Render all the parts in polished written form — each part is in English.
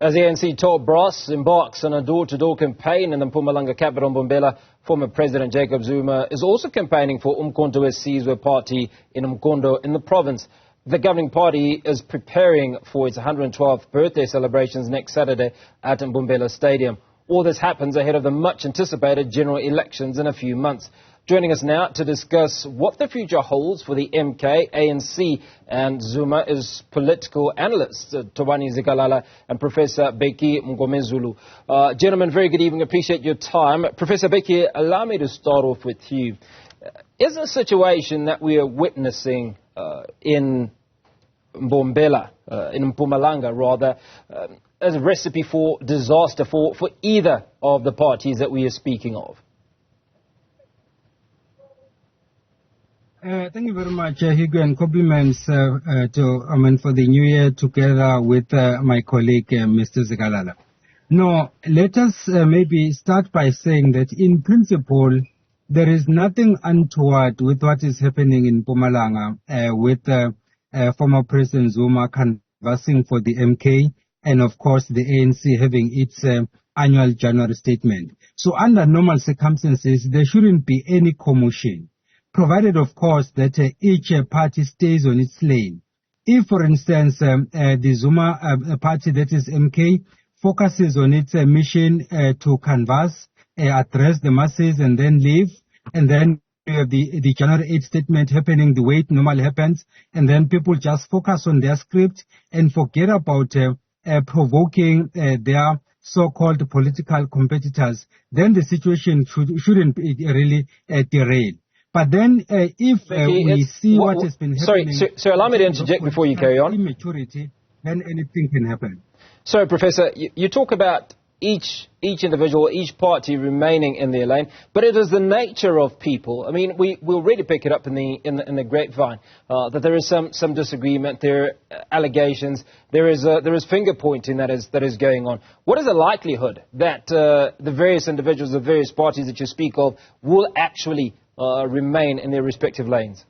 As the ANC top brass embarks on a door-to-door campaign in the Mpumalanga capital, Mbombela, former President Jacob Zuma is also campaigning for uMkhonto weSizwe party in Mkhondo in the province. The governing party is preparing for its 112th birthday celebrations next Saturday at Mbombela Stadium. All this happens ahead of the much-anticipated general elections in a few months. Joining us now to discuss what the future holds for the MK, ANC and Zuma is political analysts Thobani, Zikalala and Professor Bheki, Mngomezulu. Gentlemen, very good evening. Appreciate your time. Professor Bheki, allow me to start off with you. Is the situation that we are witnessing in Mbombela, in Mpumalanga rather, as a recipe for disaster for either of the parties that we are speaking of? Thank you very much, Hugo, and compliments for the new year together with my colleague, Mr. Zikalala. No, let us maybe start by saying that in principle, there is nothing untoward with what is happening in Mpumalanga with former President Zuma canvassing for the MK and, of course, the ANC having its annual January statement. So under normal circumstances, there shouldn't be any commotion, provided, of course, that each party stays on its lane. If, for instance, the Zuma party, that is MK, focuses on its mission to canvass, address the masses and then leave, and then you have the January 8 statement happening the way it normally happens, and then people just focus on their script and forget about provoking their so-called political competitors, then the situation shouldn't really derail. But then if we see what has been happening... Sorry, allow me to interject before you carry on. ...immaturity, then anything can happen. Sorry, Professor, you talk about each individual, each party remaining in their lane, but it is the nature of people. I mean, we'll really pick it up in the grapevine that there is some disagreement, there are allegations, there is finger pointing that is going on. What is the likelihood that the various individuals, the various parties that you speak of, will actually remain in their respective lanes?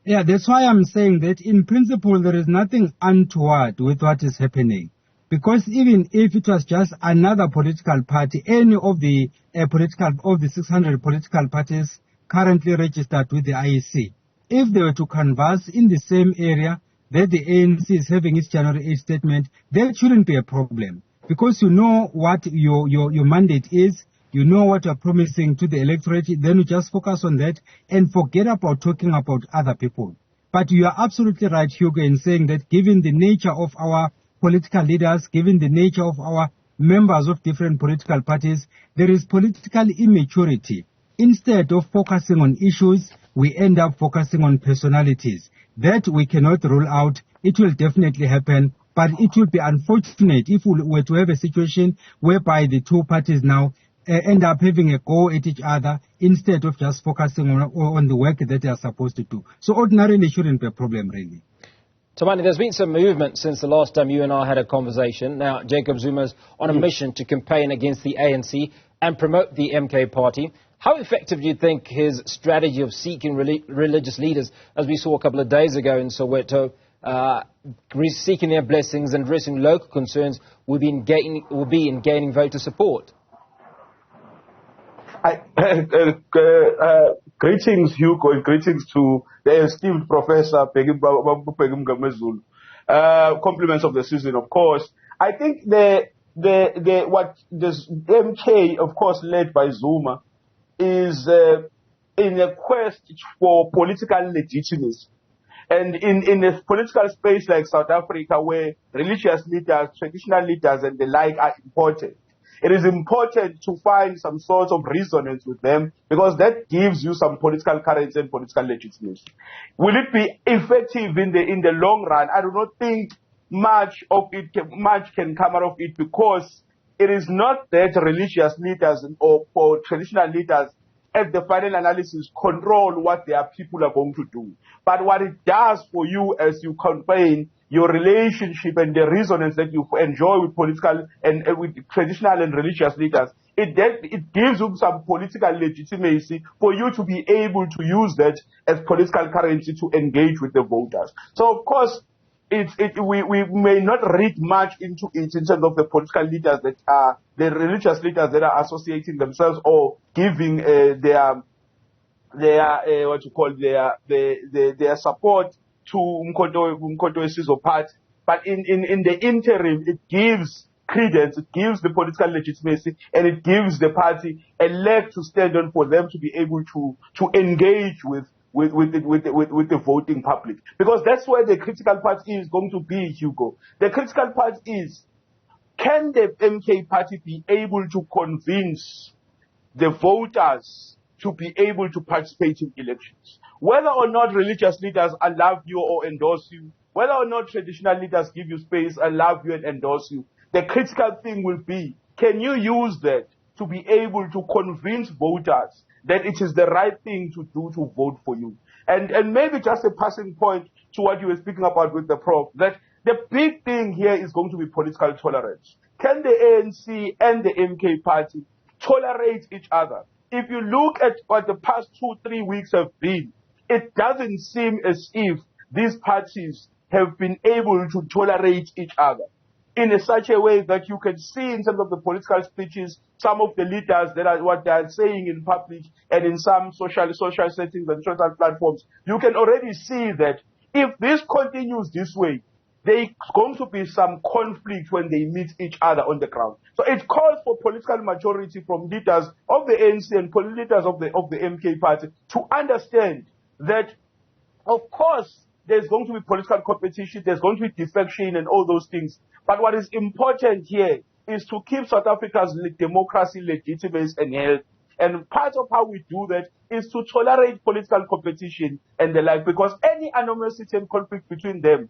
Yeah, that's why I'm saying that in principle there is nothing untoward with what is happening. Because even if it was just another political party, any of the 600 political parties currently registered with the IEC, if they were to canvass in the same area that the ANC is having its January 8 statement, that shouldn't be a problem. Because you know what your mandate is, you know what you're promising to the electorate, then you just focus on that and forget about talking about other people. But you are absolutely right, Hugo, in saying that given the nature of our political leaders, given the nature of our members of different political parties, there is political immaturity. Instead of focusing on issues, we end up focusing on personalities. That we cannot rule out. It will definitely happen. But it would be unfortunate if we were to have a situation whereby the two parties now end up having a go at each other instead of just focusing on the work that they are supposed to do. So ordinarily it shouldn't be a problem, really. Thobani, there's been some movement since the last time you and I had a conversation. Now, Jacob Zuma's on a mission to campaign against the ANC and promote the MK party. How effective do you think his strategy of seeking religious leaders, as we saw a couple of days ago in Soweto, seeking their blessings and addressing local concerns, will be in gaining voter support? Greetings, Hugo, and greetings to the esteemed Professor Bheki Mngomezulu. Compliments of the season, of course. I think what this MK, of course, led by Zuma, is in a quest for political legitimacy. And in a political space like South Africa, where religious leaders, traditional leaders, and the like are important, it is important to find some sort of resonance with them, because that gives you some political currency and political legitimacy. Will it be effective in the long run? I do not think much can come out of it, because it is not that religious leaders or traditional leaders at the final analysis control what their people are going to do. But what it does for you as you campaign, your relationship and the resonance that you enjoy with political and with traditional and religious leaders, it gives you some political legitimacy for you to be able to use that as political currency to engage with the voters. So, of course, we may not read much into it in terms of the political leaders that are, the religious leaders that are associating themselves or giving their support to uMkhonto weSizwe party. But in the interim, it gives credence, it gives the political legitimacy, and it gives the party a leg to stand on for them to be able to engage with the voting public. Because that's where the critical part is going to be, Hugo. The critical part is, can the MK party be able to convince the voters to be able to participate in elections? Whether or not religious leaders love you or endorse you, whether or not traditional leaders give you space and love you and endorse you, the critical thing will be, can you use that to be able to convince voters that it is the right thing to do to vote for you? And maybe just a passing point to what you were speaking about with the Prof, that the big thing here is going to be political tolerance. Can the ANC and the MK party tolerate each other? If you look at what the past 2-3 weeks have been, it doesn't seem as if these parties have been able to tolerate each other in such a way that you can see in terms of the political speeches, some of the leaders that are what they are saying in public and in some social settings and social platforms. You can already see that if this continues this way, there's going to be some conflict when they meet each other on the ground. So it calls for political maturity from leaders of the ANC and leaders of the MK party to understand that, of course, there's going to be political competition, there's going to be defection and all those things. But what is important here is to keep South Africa's democracy legitimate and healthy. And part of how we do that is to tolerate political competition and the like, because any animosity and conflict between them,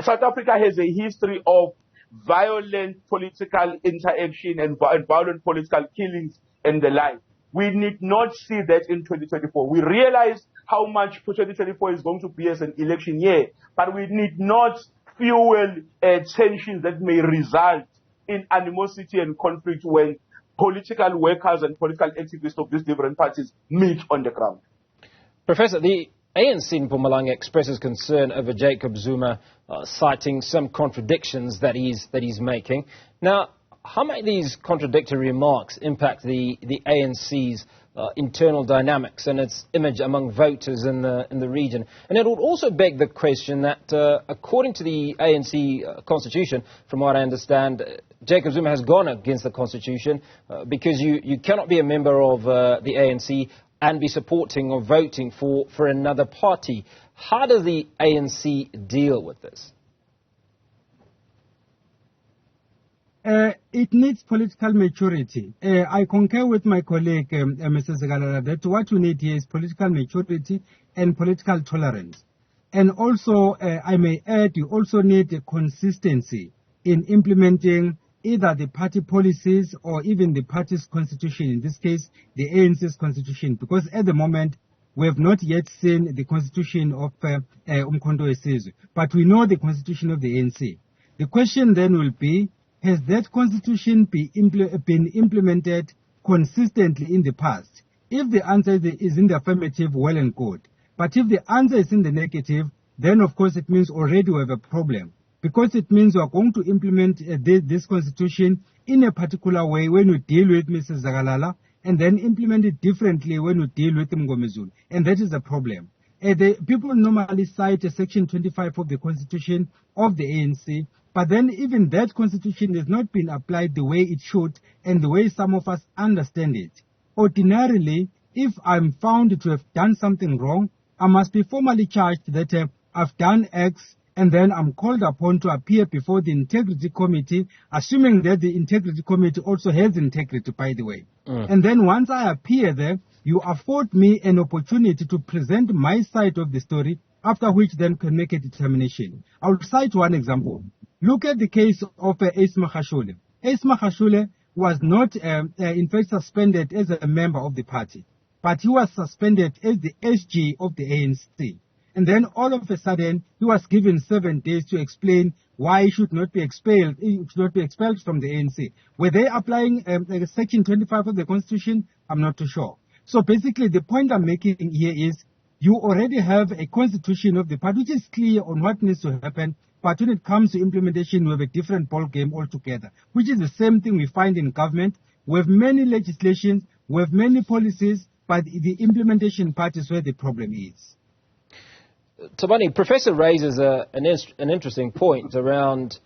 South Africa has a history of violent political interaction and violent political killings and the like. We need not see that in 2024. We realize how much 2024 is going to be as an election year, but we need not fuel tensions that may result in animosity and conflict when political workers and political activists of these different parties meet on the ground. Professor, the ANC in Mpumalanga expresses concern over Jacob Zuma citing some contradictions that he's making. Now, how might these contradictory remarks impact the ANC's internal dynamics and its image among voters in the region? And it would also beg the question that, according to the ANC constitution, from what I understand, Jacob Zuma has gone against the constitution because you cannot be a member of the ANC and be supporting or voting for another party. How does the ANC deal with this? It needs political maturity. I concur with my colleague, Mr. Zikalala, that what you need here is political maturity and political tolerance. And also, I may add, you also need a consistency in implementing either the party policies or even the party's constitution, in this case, the ANC's constitution, because at the moment, we have not yet seen the constitution of uMkhonto weSizwe, but we know the constitution of the ANC. The question then will be, has that constitution been implemented consistently in the past? If the answer is in the affirmative, well and good. But if the answer is in the negative, then of course it means already we have a problem. Because it means we are going to implement this constitution in a particular way when we deal with Mrs. Zikalala, and then implement it differently when we deal with Mngomezulu. And that is a problem. The people normally cite Section 25 of the Constitution of the ANC, but then even that Constitution has not been applied the way it should and the way some of us understand it. Ordinarily, if I'm found to have done something wrong, I must be formally charged that I've done X, and then I'm called upon to appear before the Integrity Committee, assuming that the Integrity Committee also has integrity, by the way. And then once I appear there, you afford me an opportunity to present my side of the story, after which then can make a determination. I'll cite one example. Look at the case of Ace Magashule. Ace Magashule was not, in fact, suspended as a member of the party, but he was suspended as the SG of the ANC. And then all of a sudden, he was given 7 days to explain why he should not be expelled. He should not be expelled from the ANC. Were they applying Section 25 of the Constitution? I'm not too sure. So basically, the point I'm making here is you already have a constitution of the party which is clear on what needs to happen, but when it comes to implementation, we have a different ball game altogether, which is the same thing we find in government. We have many legislations, we have many policies, but the implementation part is where the problem is. Thobani, Professor raises an interesting point around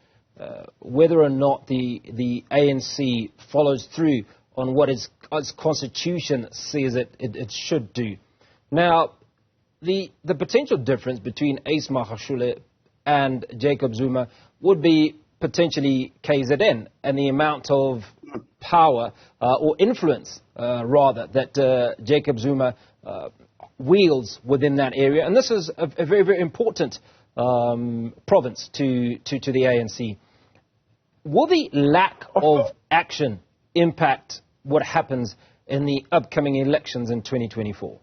whether or not the ANC follows through on what its constitution says it should do. Now, the potential difference between Ace Magashule and Jacob Zuma would be potentially KZN and the amount of power or influence, rather, that Jacob Zuma wields within that area. And this is a very, very important province to the ANC. Will the lack of action impact what happens in the upcoming elections in 2024?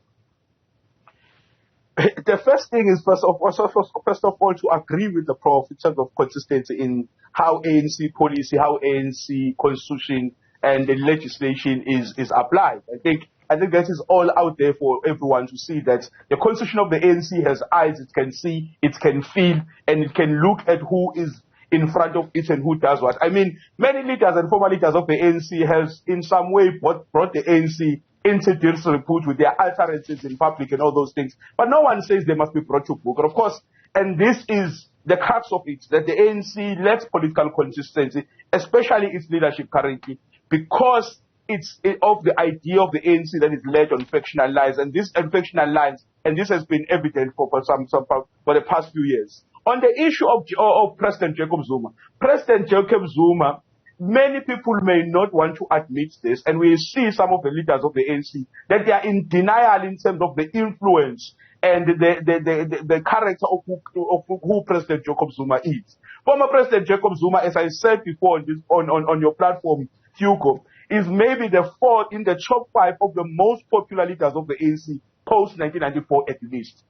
The first thing is, first of all, to agree with the Prof in terms of consistency in how ANC policy, how ANC constitution and the legislation is applied. I think that is all out there for everyone to see, that the constitution of the ANC has eyes, it can see, it can feel, and it can look at who is in front of it and who does what. I mean, many leaders and former leaders of the ANC has in some way brought the ANC into disrepute with their utterances in public and all those things. But no one says they must be brought to book. Of course, and this is the crux of it, that the ANC lacks political consistency, especially its leadership currently, because it's of the idea of the ANC that is led on factional lines, and this factional lines, and this has been evident for the past few years. On the issue of President Jacob Zuma, many people may not want to admit this, and we see some of the leaders of the ANC that they are in denial in terms of the influence and the character of who President Jacob Zuma is. Former President Jacob Zuma, as I said before on your platform, Hugo, is maybe the fourth in the top 5 of the most popular leaders of the ANC post 1994 at least.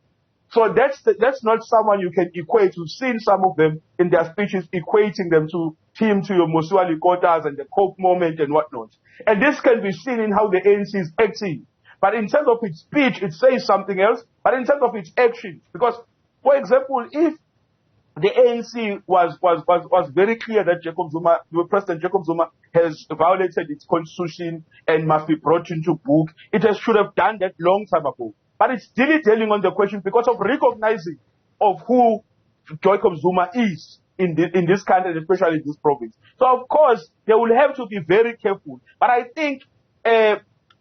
So that's not someone you can equate to. Seeing some of them in their speeches equating them to your Mosiwali Kotas and the Coke moment and whatnot. And this can be seen in how the ANC is acting. But in terms of its speech, it says something else. But in terms of its actions, because, for example, if the ANC was very clear that President Jacob Zuma has violated its constitution and must be brought into book, it should have done that long time ago. But it's dilly-dallying on the question because of recognizing of who Jacob Zuma is in this country, especially in this province. So, of course, they will have to be very careful. But I think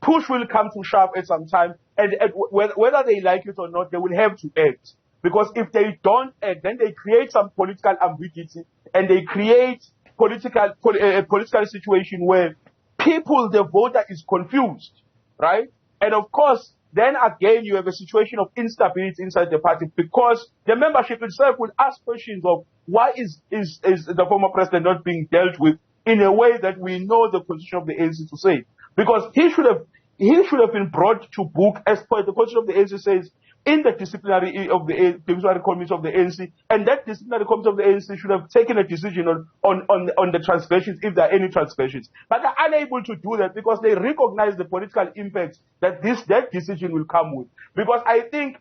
push will come to shove at some time, and whether they like it or not, they will have to act. Because if they don't act, then they create some political ambiguity, and they create a political situation where the voter is confused, right? And of course, then again, you have a situation of instability inside the party, because the membership itself will ask questions of why is the former president not being dealt with in a way that we know the constitution of the ANC to say. Because he should have been brought to book as per the constitution of the ANC says in the disciplinary committee of the ANC, and that disciplinary committee of the ANC should have taken a decision on the transgressions, if there are any transgressions. But they're unable to do that because they recognize the political impact that that decision will come with. Because I think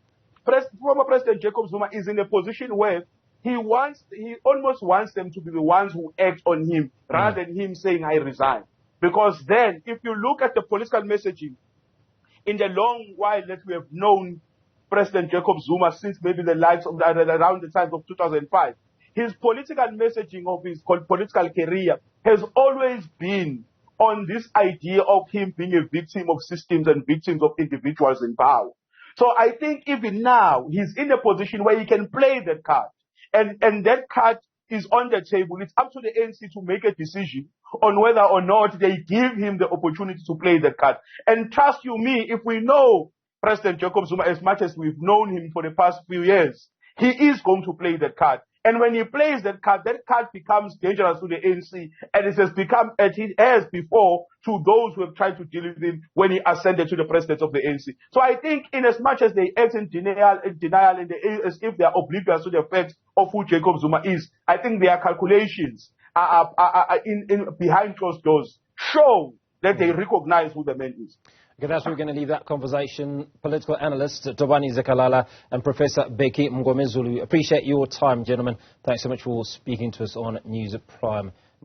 former President Jacob Zuma is in a position where he almost wants them to be the ones who act on him rather than him saying, I resign. Because then, if you look at the political messaging, in the long while that we have known President Jacob Zuma since maybe around the time of 2005, his political messaging of his political career has always been on this idea of him being a victim of systems and victims of individuals in power. So I think even now, he's in a position where he can play that card. And that card is on the table. It's up to the ANC to make a decision on whether or not they give him the opportunity to play that card. And trust you me, if we know President Jacob Zuma as much as we've known him for the past few years, he is going to play that card. And when he plays that card becomes dangerous to the ANC, and it has become, as it has before, to those who have tried to deal with him when he ascended to the presidency of the ANC. So I think in as much as they act in denial and as if they are oblivious to the fact of who Jacob Zuma is, I think their calculations are in behind closed doors show that they recognize who the man is. Okay, that's where we're going to leave that conversation. Political analyst Thobani Zikalala and Professor Bheki Mngomezulu. Appreciate your time, gentlemen. Thanks so much for speaking to us on News Prime.